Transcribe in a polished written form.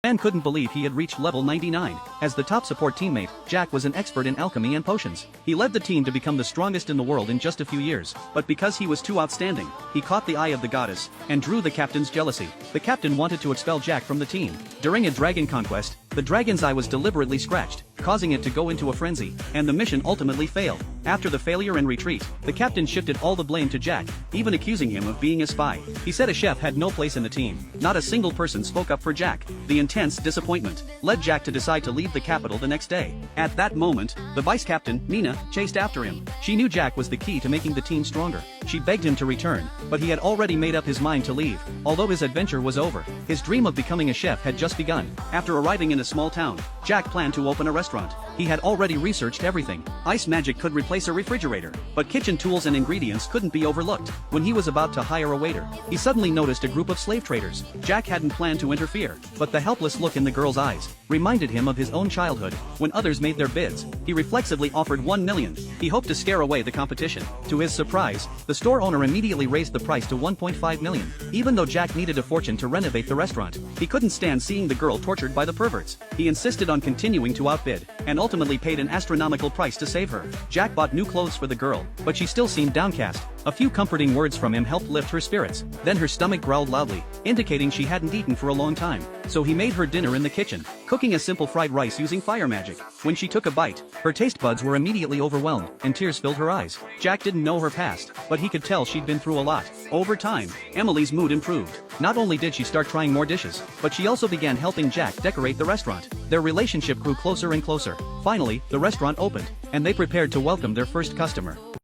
Man couldn't believe he had reached level 99. As the top support teammate, Jack was an expert in alchemy and potions. He led the team to become the strongest in the world in just a few years, but because he was too outstanding, he caught the eye of the goddess and drew the captain's jealousy. The captain wanted to expel Jack from the team. During a dragon conquest, the dragon's eye was deliberately scratched, causing it to go into a frenzy, and the mission ultimately failed. After the failure and retreat, the captain shifted all the blame to Jack, even accusing him of being a spy. He said a chef had no place in the team. Not a single person spoke up for Jack. The intense disappointment led Jack to decide to leave the capital the next day. At that moment, the vice captain, Nina, chased after him. She knew Jack was the key to making the team stronger. She begged him to return, but he had already made up his mind to leave. Although his adventure was over, his dream of becoming a chef had just begun. After arriving in a small town, Jack planned to open a restaurant. He had already researched everything. Ice magic could replace a refrigerator, but kitchen tools and ingredients couldn't be overlooked. When he was about to hire a waiter, he suddenly noticed a group of slave traders. Jack hadn't planned to interfere, but the helpless look in the girl's eyes reminded him of his own childhood. When others made their bids, he reflexively offered 1 million. He hoped to scare away the competition. To his surprise, the store owner immediately raised the price to 1.5 million. Even though Jack needed a fortune to renovate the restaurant, he couldn't stand seeing the girl tortured by the perverts. He insisted on continuing to outbid, and ultimately paid an astronomical price to save her. Jack bought new clothes for the girl, but she still seemed downcast. A few comforting words from him helped lift her spirits. Then her stomach growled loudly, indicating she hadn't eaten for a long time. So he made her dinner in the kitchen, cooking a simple fried rice using fire magic. When she took a bite, her taste buds were immediately overwhelmed, and tears filled her eyes. Jack didn't know her past, but he could tell she'd been through a lot. Over time, Emily's mood improved. Not only did she start trying more dishes, but she also began helping Jack decorate the restaurant. Their relationship grew closer and closer. Finally, the restaurant opened, and they prepared to welcome their first customer.